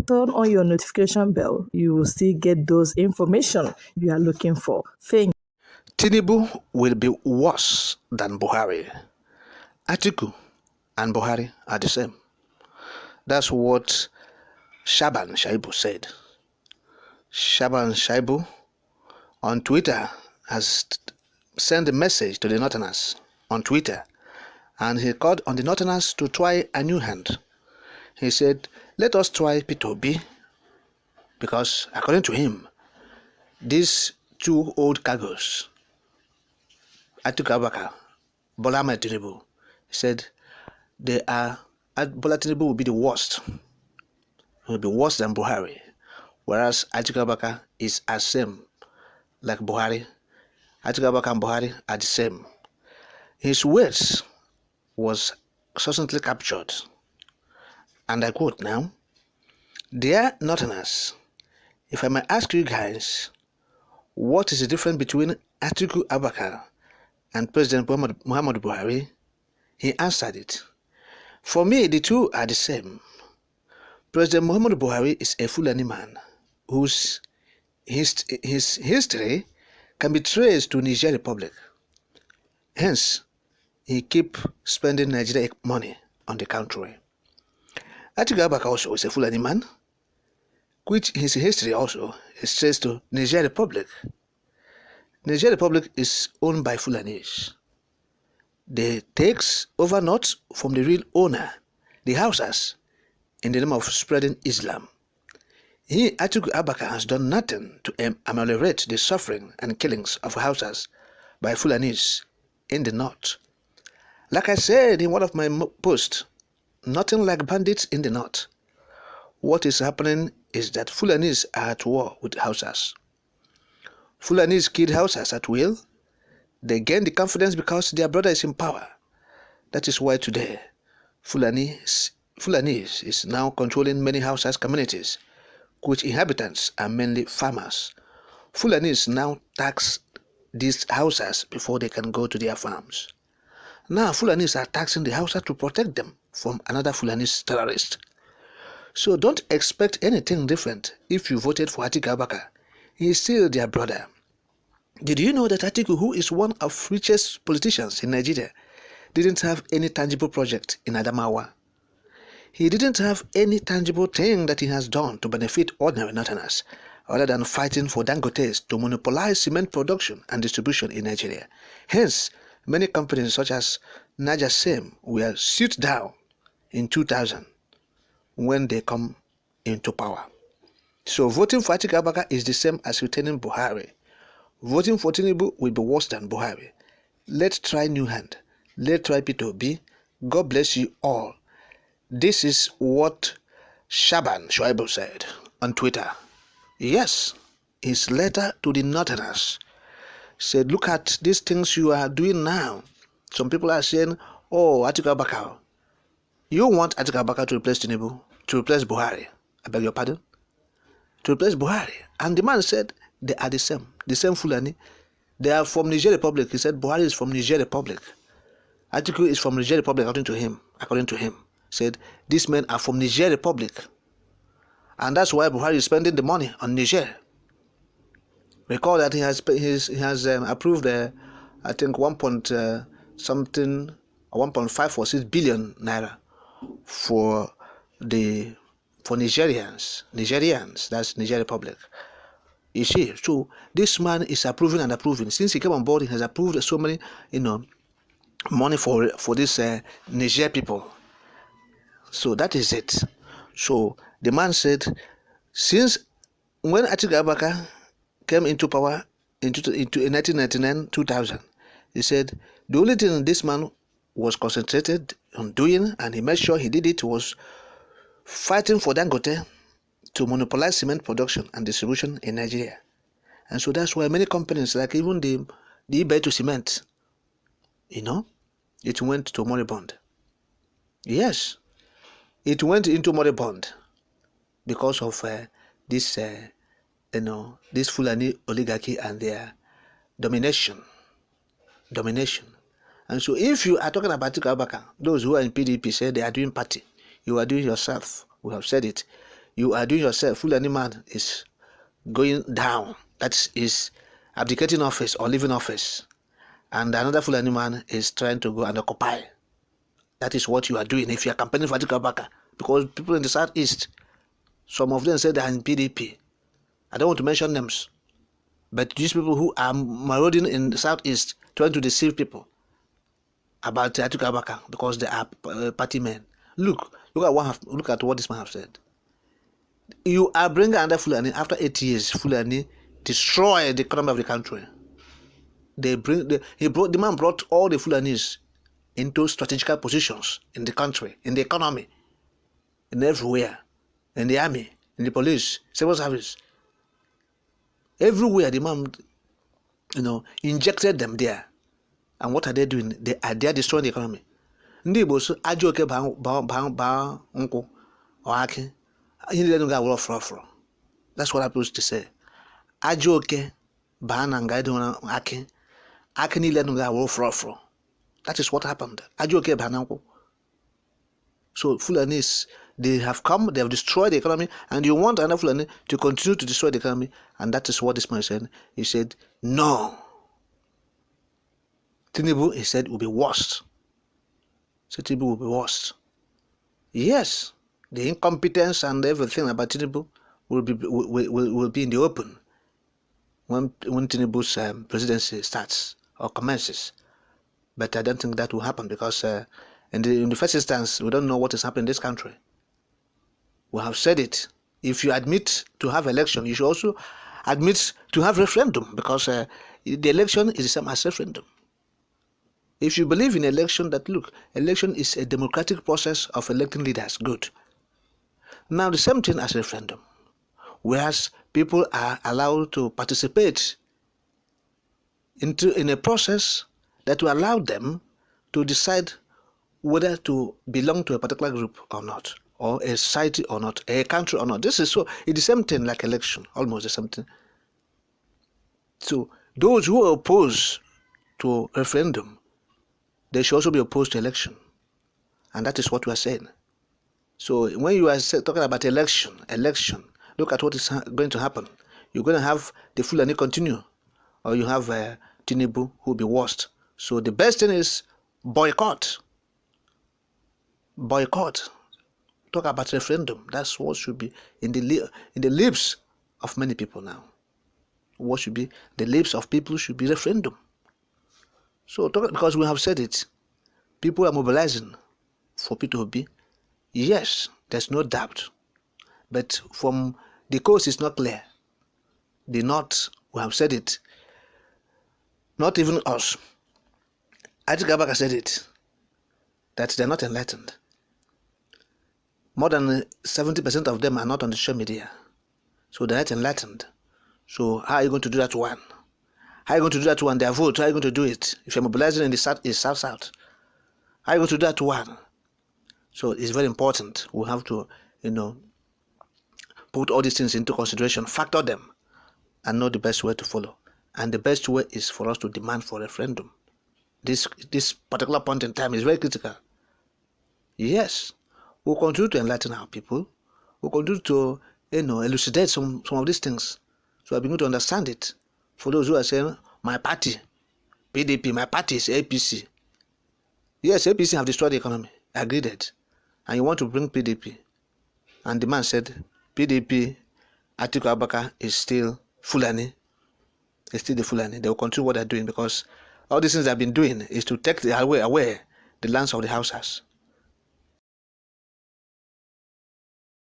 turn on your notification bell. You will still get those information you are looking for. Thank Tinubu will be worse than Buhari. Atiku and Buhari are the same. That's what Shaban Shaibu said. Shaban Shaibu on Twitter has sent a message to the Northerners on Twitter, and he called on the Northerners to try a new hand. He said, let us try Peter Obi, because according to him, these two old cargoes, Atiku Abubakar, Bola Ahmed Tinubu, he said Bola Tinubu will be the worst. He will be worse than Buhari, whereas Atiku Abubakar is as same like Buhari. Atiku Abubakar and Buhari are the same. His words was succinctly captured, and I quote now, "Dear Northerners, if I may ask you guys, what is the difference between Atiku Abubakar and President Muhammadu Buhari?" He answered it. For me, the two are the same. President Muhammadu Buhari is a Fulani man whose his history can be traced to Niger Republic. Hence, he keep spending Nigeria money on the country. Atiku Abubakar also is a Fulani man, which his history also is traced to Niger Republic. Niger Republic is owned by Fulanis. They takes over not from the real owner, the Hausas, in the name of spreading Islam. He, Atiku Abubakar, has done nothing to ameliorate the suffering and killings of Hausas by Fulanis in the north. Like I said in one of my posts, nothing like bandits in the north. What is happening is that Fulanis are at war with Hausas. Fulanis killed Hausas at will. They gain the confidence because their brother is in power. That is why today Fulanis is now controlling many Hausas communities, which inhabitants are mainly farmers. Fulanis now tax these Hausas before they can go to their farms. Now Fulanis are taxing the Hausa to protect them from another Fulanis terrorist. So don't expect anything different if you voted for Atiku Abubakar. He is still their brother. Did you know that Atiku, who is one of richest politicians in Nigeria, didn't have any tangible project in Adamawa? He didn't have any tangible thing that he has done to benefit ordinary Northerners, other than fighting for Dangotes to monopolize cement production and distribution in Nigeria. Hence, many companies such as Niger Sem were shut down in 2000 when they come into power. So voting for Atiku Abubakar is the same as retaining Buhari. Voting for Tinubu will be worse than Buhari. Let's try new hand. Let's try Peter Obi. God bless you all. This is what Shaban Shoaibu said on Twitter. Yes, his letter to the Northerners said, look at these things you are doing now. Some people are saying, oh, Atiku Abubakar. You want Atiku Abubakar to replace Tinubu, to replace Buhari. I beg your pardon? To replace Buhari. And the man said they are the same Fulani. They are from Niger Republic. He said Buhari is from Niger Republic. Atiku is from Niger Republic according to him. Said these men are from Niger Republic. And that's why Buhari is spending the money on Niger. Recall that he has approved I think 1.5 or 6 billion naira for Nigerians, that's Niger Republic. You see, so this man is approving and approving. Since he came on board, he has approved so many, money for this Niger people. So that is it. So the man said, since when Atiku Abubakar came into power in 1999-2000, he said the only thing this man was concentrated on doing, and he made sure he did it, was fighting for Dangote to monopolize cement production and distribution in Nigeria. And so that's why many companies, like even the Ibeto Cement, it went to moribund. Yes, it went into moribund because of this Fulani oligarchy and their domination. And so if you are talking about Atiku Abubakar, those who are in PDP say they are doing party, you are doing yourself. We have said it. you are doing yourself. Fulani man is going down. That is abdicating office or leaving office. And another Fulani man is trying to go and occupy. That is what you are doing if you are campaigning for Atiku Abubakar. Because people in the southeast, some of them say they are in PDP. I don't want to mention names. But these people who are marauding in the southeast, trying to deceive people about Atiku Abubakar because they are party men. Look at what this man has said. You are bringing another Fulani after 8 years. Fulani destroy the economy of the country. The man brought all the Fulanis into strategical positions in the country, in the economy, in everywhere, in the army, in the police, civil service. Everywhere the man, injected them there. And what are they doing? They are destroying the economy. Ndị Igbo so ajọ oke baa nkwụ or akị, ihe niile ga awụrụ ọfụrụ. That's what I supposed to say. Ajọ oke baa na nga ịdị akị niile ga awụrụ ọfụrụ. That is what happened. Ajọ oke baa na nkwụ. So Fulanis, they have destroyed the economy, and you want another Fulani to continue to destroy the economy, and that is what this man said. He said, no. Tinubu, he said, will be worse. Tinubu will be worse. Yes, the incompetence and everything about Tinubu will be in the open when Tinubu's presidency starts or commences. But I don't think that will happen because in the first instance, we don't know what is happening in this country. We have said it. If you admit to have election, you should also admit to have referendum because the election is the same as referendum. If you believe in election, that look, election is a democratic process of electing leaders, good. Now the same thing as referendum, whereas people are allowed to participate in a process that will allow them to decide whether to belong to a particular group or not, or a society or not, a country or not. This is so, it's the same thing like election, almost the same thing. So those who are opposed to referendum, they should also be opposed to election. And that is what we are saying. So when you are talking about election, look at what is going to happen. You're going to have the Fulani continue, or you have Tinubu who will be worst. So the best thing is boycott. Talk about referendum. That's what should be in the lips of many people now. What should be the lips of people should be referendum. So because we have said it, people are mobilizing for P2B. Yes, there's no doubt. But from the coast is not clear. The north, we have said it. Not even us. Atiku Abubakar said it, that they're not enlightened. More than 70% of them are not on the social media. So they're not enlightened. So how are you going to do that one? How are you going to do that one? Their vote, how are you going to do it? If you're mobilizing in the south, is south. How are you going to do that one? So it's very important. We have to, put all these things into consideration, factor them, and know the best way to follow. And the best way is for us to demand for a referendum. This particular point in time is very critical. Yes, we'll continue to enlighten our people. We'll continue to, elucidate some of these things. So I begin to understand it. For those who are saying, my party, PDP, my party is APC. Yes, APC have destroyed the economy. I agreed it. And you want to bring PDP. And the man said, PDP, Atiku Abubakar is still Fulani. It's still the Fulani. They will continue what they're doing because all these things they've been doing is to take away the lands of the Hausas.